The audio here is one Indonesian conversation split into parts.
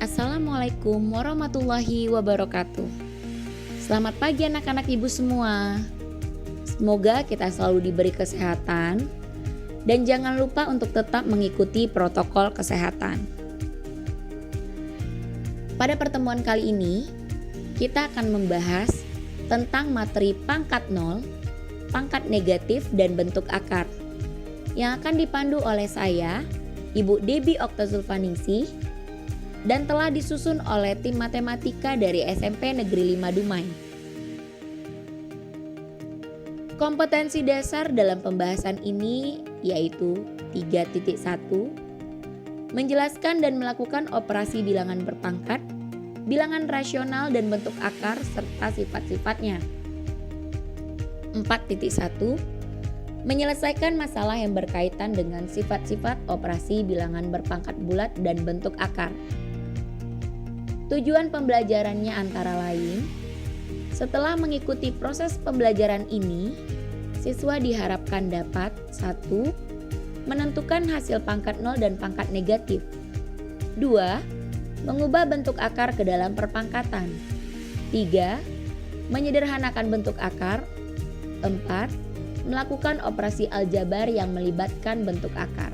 Assalamualaikum warahmatullahi wabarakatuh. Selamat pagi anak-anak ibu semua. Semoga kita selalu diberi kesehatan dan jangan lupa untuk tetap mengikuti protokol kesehatan. Pada pertemuan kali ini, kita akan membahas tentang materi pangkat nol, pangkat negatif dan bentuk akar yang akan dipandu oleh saya, Ibu Debbie Oktazulfaningsih, dan telah disusun oleh tim matematika dari SMP Negeri 5 Dumai. Kompetensi dasar dalam pembahasan ini yaitu 3.1, menjelaskan dan melakukan operasi bilangan berpangkat, bilangan rasional dan bentuk akar serta sifat-sifatnya. 4.1, menyelesaikan masalah yang berkaitan dengan sifat-sifat operasi bilangan berpangkat bulat dan bentuk akar. Tujuan pembelajarannya antara lain, setelah mengikuti proses pembelajaran ini, siswa diharapkan dapat 1. Menentukan hasil pangkat nol dan pangkat negatif. 2. Mengubah bentuk akar ke dalam perpangkatan. 3. Menyederhanakan bentuk akar. 4. Melakukan operasi aljabar yang melibatkan bentuk akar.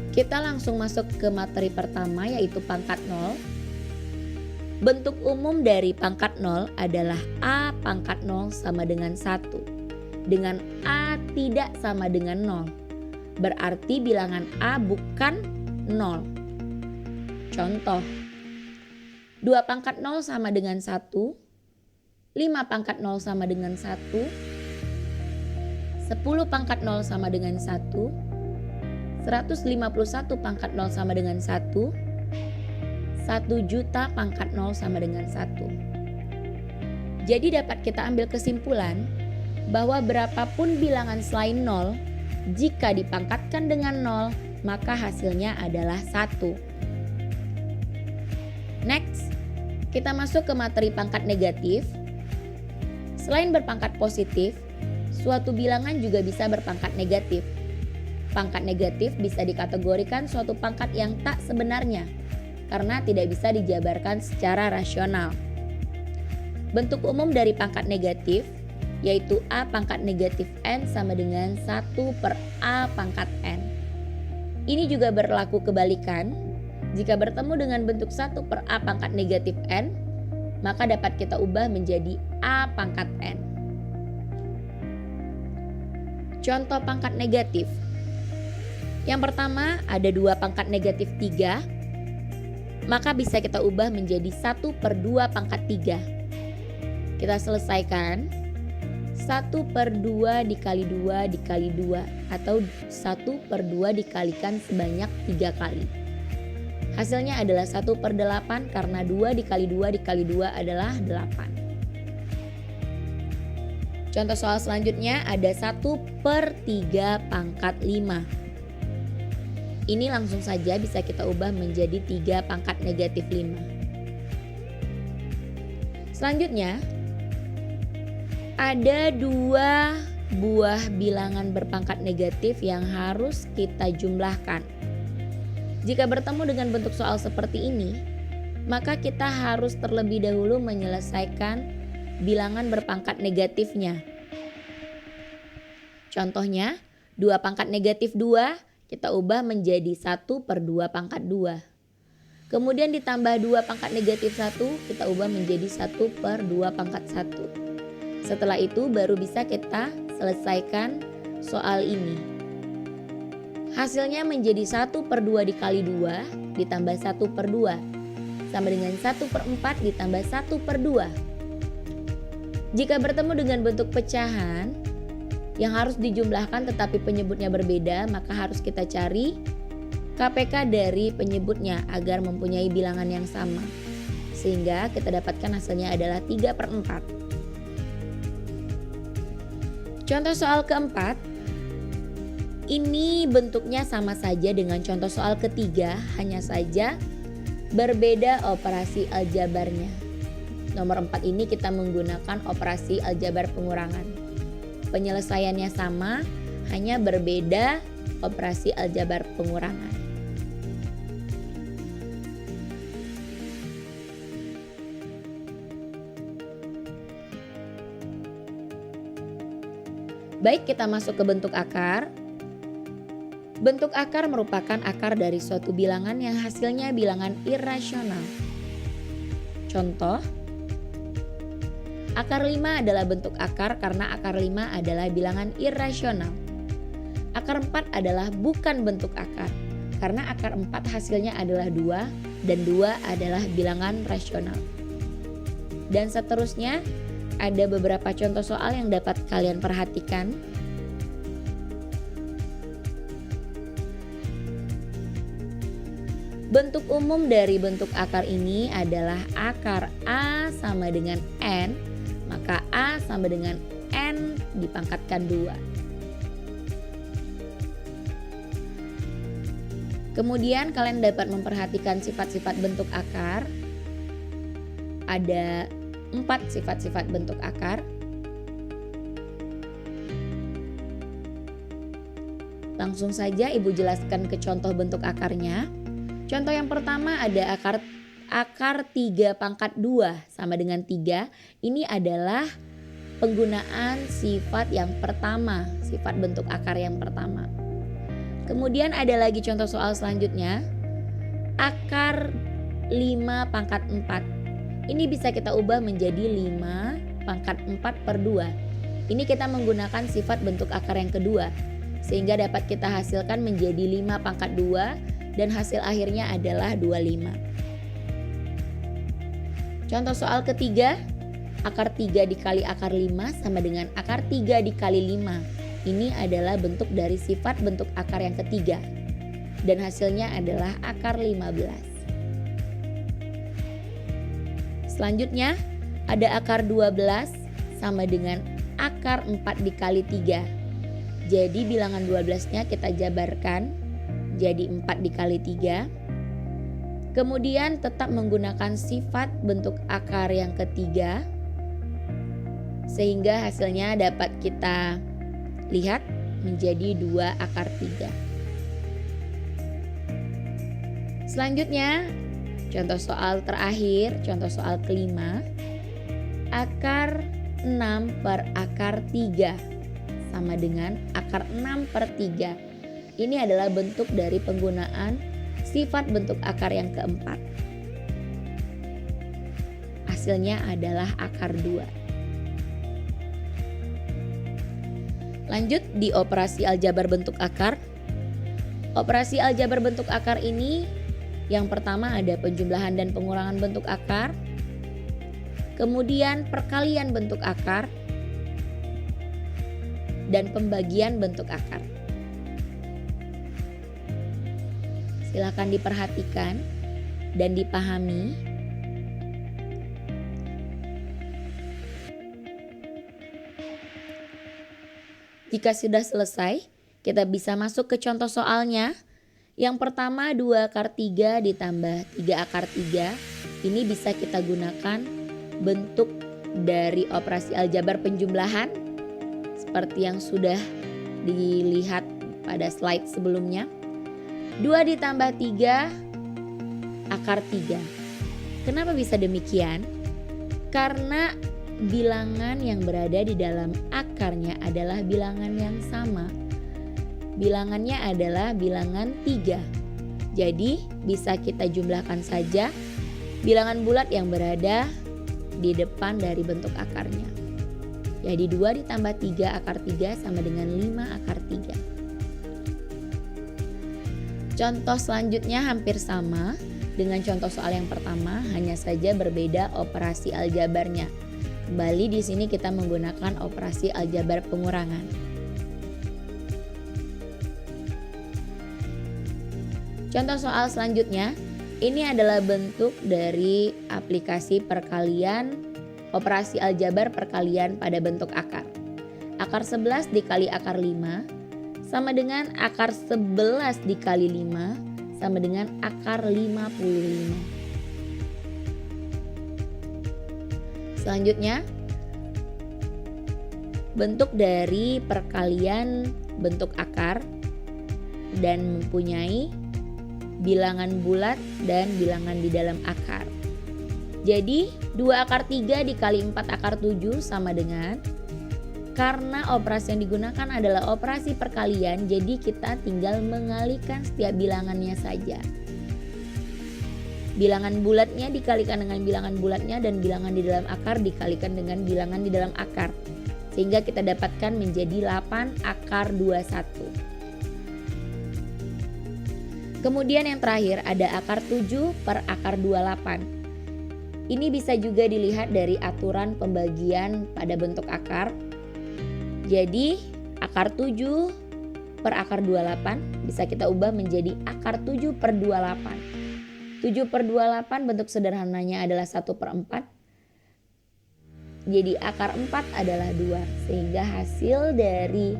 Kita langsung masuk ke materi pertama yaitu pangkat nol. Bentuk umum dari pangkat nol adalah A pangkat nol sama dengan 1. Dengan A tidak sama dengan 0. Berarti bilangan A bukan 0. Contoh, 2 pangkat 0 sama dengan 1. 5 pangkat 0 sama dengan 1, 10 pangkat 0 sama dengan 1, 151 pangkat 0 sama dengan 1, 1 juta pangkat 0 sama dengan 1. Jadi dapat kita ambil kesimpulan bahwa berapapun bilangan selain 0, jika dipangkatkan dengan 0, maka hasilnya adalah 1. Next, kita masuk ke materi pangkat negatif. Selain berpangkat positif, suatu bilangan juga bisa berpangkat negatif. Pangkat negatif bisa dikategorikan suatu pangkat yang tak sebenarnya karena tidak bisa dijabarkan secara rasional. Bentuk umum dari pangkat negatif yaitu A pangkat negatif N sama dengan 1/A pangkat N. Ini juga berlaku kebalikan. Jika bertemu dengan bentuk 1/A pangkat negatif N, maka dapat kita ubah menjadi A pangkat N. Contoh pangkat negatif. Yang pertama ada 2 pangkat negatif 3, maka bisa kita ubah menjadi 1/2 pangkat 3. Kita selesaikan. 1/2 dikali 2 dikali 2 atau 1/2 dikalikan sebanyak 3 kali. Hasilnya adalah 1/8 karena 2 dikali 2 dikali 2 adalah 8. Contoh soal selanjutnya ada 1/3 pangkat 5. Ini langsung saja bisa kita ubah menjadi 3 pangkat negatif 5. Selanjutnya ada 2 buah bilangan berpangkat negatif yang harus kita jumlahkan. Jika bertemu dengan bentuk soal seperti ini, maka kita harus terlebih dahulu menyelesaikan bilangan berpangkat negatifnya. Contohnya, 2 pangkat negatif 2 kita ubah menjadi 1/2 pangkat 2. Kemudian ditambah 2 pangkat negatif 1 kita ubah menjadi 1/2 pangkat 1. Setelah itu baru bisa kita selesaikan soal ini. Hasilnya menjadi 1/2 dikali 2 ditambah 1/2 sama dengan 1/4 ditambah 1/2. Jika bertemu dengan bentuk pecahan yang harus dijumlahkan tetapi penyebutnya berbeda, maka harus kita cari KPK dari penyebutnya agar mempunyai bilangan yang sama. Sehingga kita dapatkan hasilnya adalah 3/4. Contoh soal keempat. Ini bentuknya sama saja dengan contoh soal ketiga, hanya saja berbeda operasi aljabarnya. Nomor 4 ini kita menggunakan operasi aljabar pengurangan. Penyelesaiannya sama, hanya berbeda operasi aljabar pengurangan. Baik, kita masuk ke bentuk akar. Bentuk akar merupakan akar dari suatu bilangan yang hasilnya bilangan irasional. Contoh, akar 5 adalah bentuk akar karena akar 5 adalah bilangan irasional. Akar 4 adalah bukan bentuk akar karena akar 4 hasilnya adalah 2 dan 2 adalah bilangan rasional. Dan seterusnya, ada beberapa contoh soal yang dapat kalian perhatikan. Bentuk umum dari bentuk akar ini adalah akar A sama dengan N, maka A sama dengan N dipangkatkan 2. Kemudian kalian dapat memperhatikan sifat-sifat bentuk akar. Ada 4 sifat-sifat bentuk akar. Langsung saja Ibu jelaskan ke contoh bentuk akarnya. Contoh yang pertama ada akar 3 pangkat 2 sama dengan 3. Ini adalah penggunaan sifat yang pertama, sifat bentuk akar yang pertama. Kemudian ada lagi contoh soal selanjutnya. Akar 5 pangkat 4. Ini bisa kita ubah menjadi 5 pangkat 4 per 2. Ini kita menggunakan sifat bentuk akar yang kedua. Sehingga dapat kita hasilkan menjadi 5 pangkat 2 dan hasil akhirnya adalah 25. Contoh soal ketiga, akar 3 dikali akar 5 sama dengan akar 3 dikali 5. Ini adalah bentuk dari sifat bentuk akar yang ketiga. Dan hasilnya adalah akar 15. Selanjutnya ada akar 12 sama dengan akar 4 dikali 3. Jadi bilangan 12-nya kita jabarkan jadi 4 dikali 3. Kemudian tetap menggunakan sifat bentuk akar yang ketiga. Sehingga hasilnya dapat kita lihat menjadi 2 akar 3. Selanjutnya contoh soal terakhir, contoh soal kelima, akar 6 per akar 3 sama dengan akar 6 per 3. Ini adalah bentuk dari penggunaan sifat bentuk akar yang keempat. Hasilnya adalah akar 2. Lanjut di operasi aljabar bentuk akar. Operasi aljabar bentuk akar ini yang pertama ada penjumlahan dan pengurangan bentuk akar, kemudian perkalian bentuk akar, dan pembagian bentuk akar. Silakan diperhatikan dan dipahami. Jika sudah selesai, kita bisa masuk ke contoh soalnya. Yang pertama 2 akar 3 ditambah 3 akar 3. Ini bisa kita gunakan bentuk dari operasi aljabar penjumlahan seperti yang sudah dilihat pada slide sebelumnya. 2 ditambah 3 akar 3. Kenapa bisa demikian? Karena bilangan yang berada di dalam akarnya adalah bilangan yang sama. Bilangannya adalah bilangan 3. Jadi bisa kita jumlahkan saja bilangan bulat yang berada di depan dari bentuk akarnya. Jadi 2 ditambah 3 akar 3 sama dengan 5 akar 3. Contoh selanjutnya hampir sama dengan contoh soal yang pertama, hanya saja berbeda operasi aljabarnya. Kembali di sini kita menggunakan operasi aljabar pengurangan. Contoh soal selanjutnya, ini adalah bentuk dari aplikasi perkalian operasi aljabar perkalian pada bentuk akar. Akar 11 dikali akar 5 sama dengan akar 11 dikali 5 sama dengan akar 55. Selanjutnya, bentuk dari perkalian bentuk akar dan mempunyai bilangan bulat dan bilangan di dalam akar. Jadi 2 akar 3 dikali 4 akar 7 sama dengan, Karena operasi yang digunakan adalah operasi perkalian, jadi kita tinggal mengalihkan setiap bilangannya saja. Bilangan bulatnya dikalikan dengan bilangan bulatnya dan bilangan di dalam akar dikalikan dengan bilangan di dalam akar. Sehingga kita dapatkan menjadi 8 akar 21. Kemudian yang terakhir ada akar 7 per akar 28. Ini bisa juga dilihat dari aturan pembagian pada bentuk akar. Jadi akar 7 per akar 28 bisa kita ubah menjadi akar 7 per 28. 7 per 28 bentuk sederhananya adalah 1 per 4. Jadi akar 4 adalah 2. Sehingga hasil dari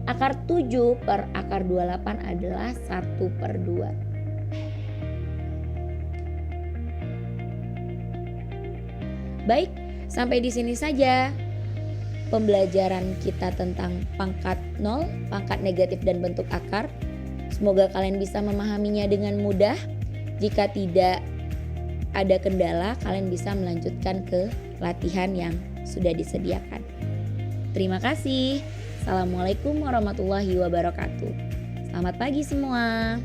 akar 7 per akar 28 adalah 1 per 2. Baik, sampai di sini saja pembelajaran kita tentang pangkat 0, pangkat negatif dan bentuk akar. Semoga kalian bisa memahaminya dengan mudah. Jika tidak ada kendala, kalian bisa melanjutkan ke latihan yang sudah disediakan. Terima kasih. Assalamualaikum warahmatullahi wabarakatuh. Selamat pagi semua.